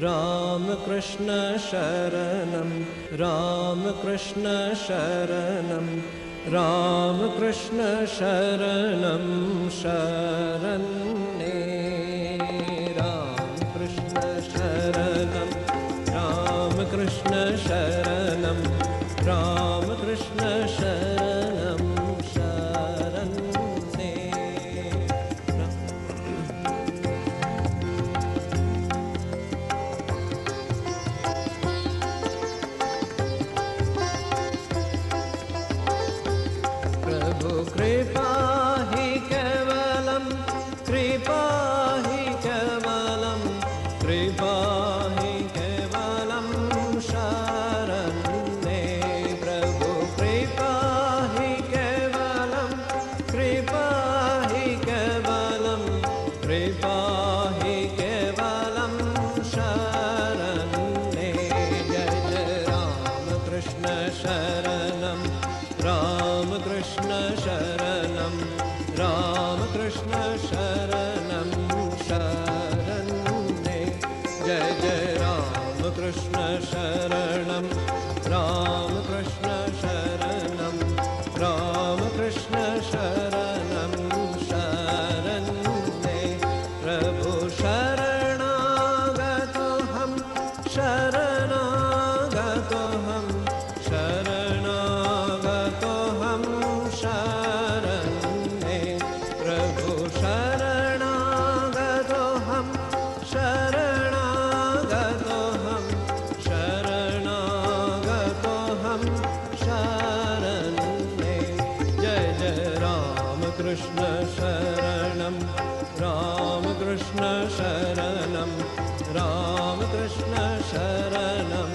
राम कृष्ण शरणं राम कृष्ण शरणं राम कृष्ण शरणं शरण्ये राम कृष्ण शरणं राम कृष्ण शरणं राम कृष्ण शरणं शरण्ये प्रभु कृपा हि केवलं कृपा हि केवलं कृपा हि केवलं शरण्ये प्रभु कृपा हि केवलं कृपा हि केवलं कृपा हि केवलं शरण्ये जय जय राम कृष्ण शरणं राम कृष्ण शरणं राम कृष्ण शरणं शरण्ये जय जय राम कृष्ण शरणं राम कृष्ण शरणं राम कृष्ण शरणं शरण्ये प्रभु शरणागतोऽहं शरणागतोऽहं शरणागतोऽहं शरण्ये प्रभु शरणागतोऽहं शरणागतोऽहं शरणागतोऽहं शरण्ये जय जय राम कृष्ण शरणं राम कृष्ण शरणं राम कृष्ण शरणं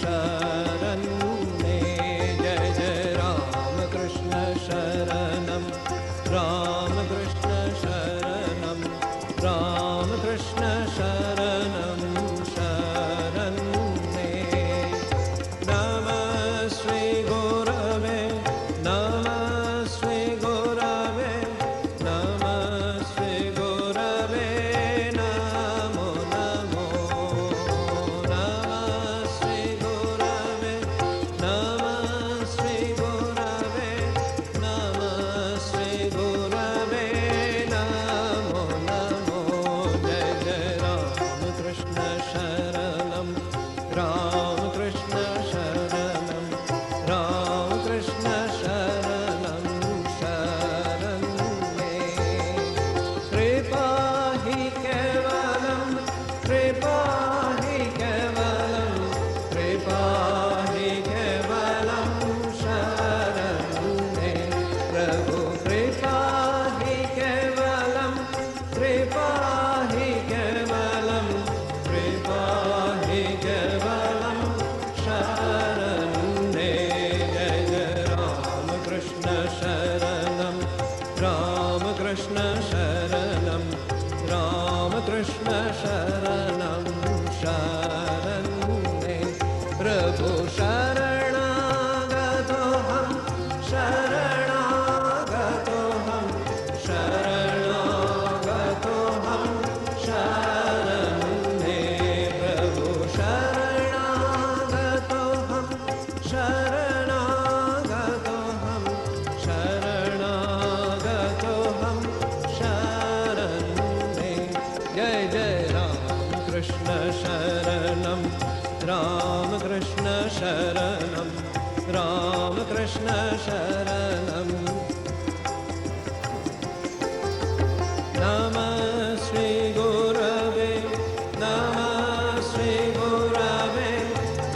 शरण्ये जय जय राम कृष्ण शरणं राम कृष्ण शरणं राम कृष्ण शरणं शरण्ये नमः श्री गुरवे नमः श्री गुरवे नमः श्री गुरवे नमो नमो नमः श्री गुरवे नमः श्री गुरवे नमः श्री गुरवे नमो नमो जय जय राम कृष्ण शरणं राम कृष्ण शरणं राम कृष्ण शरणं शरण्ये कृपा हि केवलं कृपा हि केवलं कृपा हि केवलं शरण्ये प्रभु कृपा हि केवलं कृपा हि केवलं कृपा हि केवलं शरण्ये जय जय राम कृष्ण शरणं राम कृष्ण शरणं राम कृष्ण शरणं शरण्ये प्रभु शरणागतोऽहं शरणागतोऽहं शरणागतोऽहं शरण्ये प्रभु शरणागतोऽहं शरणागतोऽहं शरणागतोऽहं शरण्ये जय जय राम कृष्ण शरणं राम कृष्ण शरणं राम कृष्ण शरणं नमः श्री गुरवे नमः श्री गुरवे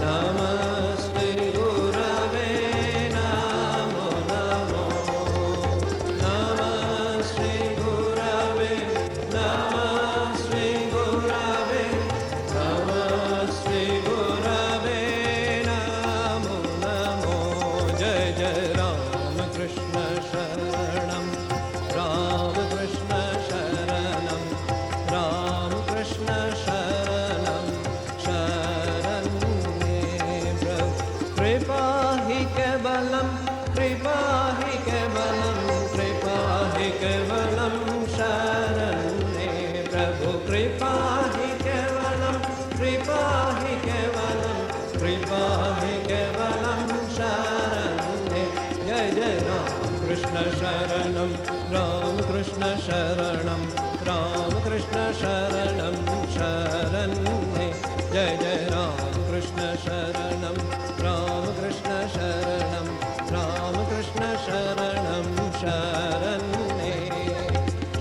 नमः श्री गुरवे नमो नमो नमः श्री गुरवे नमः श्री गुरवे नमः श्री गुरवे नमो नमो जय जय राम कृष्ण कृपा ही केवलम शरण्ये जय जय राम कृष्ण शरणम राम कृष्ण शरणम राम कृष्ण शरणम शरण्ये जय जय राम कृष्ण शरणम राम कृष्ण शरणम राम कृष्ण शरणम शरण्ये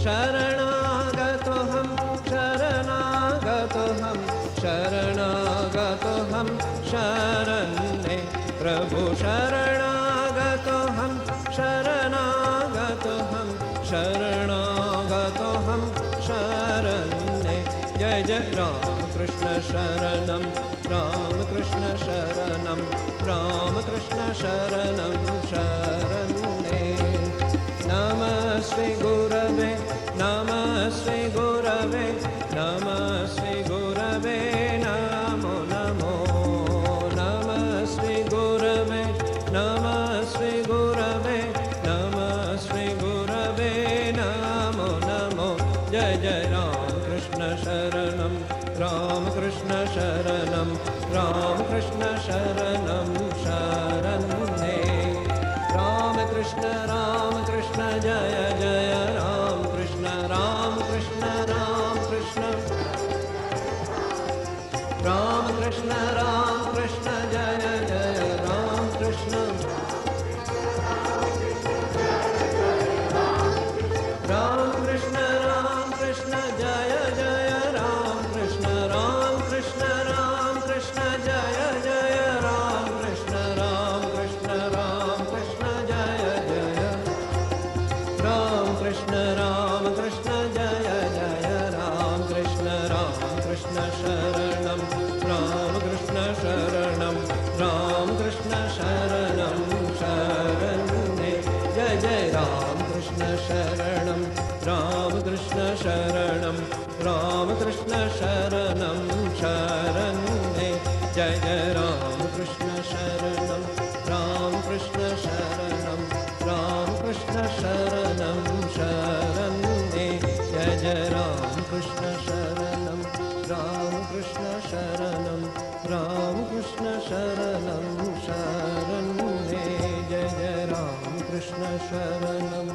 शरणागतोऽहं शरणागतोऽहं शरणागतोऽहं शरण्ये प्रभु शरणागतोऽहं शरणागतोऽहं शरणागतोऽहं शरण्ये जय जय राम कृष्ण शरणं राम कृष्ण शरणं राम कृष्ण शरणं शरण्ये नमः श्री गुरवे नमः श्री गुरवे नमः श्री गुरवे नमो नमो नमः श्री गुरवे नमः श्री गुरवे नमः श्री गुरवे नमो नमो जय जय राम कृष्ण शरणं राम कृष्ण शरणं राम कृष्ण शरणं शरण्ये राम कृष्ण जय जय राम कृष्ण राम कृष्ण राम कृष्ण राम कृष्ण जय जय राम कृष्ण राम कृष्ण जय जय राम कृष्ण जय जय राम कृष्ण जय जय राम कृष्ण जय जय राम कृष्ण शरणं राम कृष्ण शरणं राम कृष्ण शरणं शरण्ये जय जय राम कृष्ण शरणं राम कृष्ण शरणं राम कृष्ण शरणं शरण्ये जय जय राम कृष्ण शरणं राम कृष्ण शरणं राम कृष्ण शरणं शरण्ये जय जय राम कृष्ण शरणं राम कृष्ण शरणं राम कृष्ण शरणं शरण्ये जय जय राम कृष्ण शरणं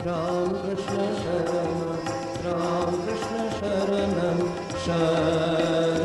राम कृष्ण शरणं राम कृष्ण शरणं शरण्ये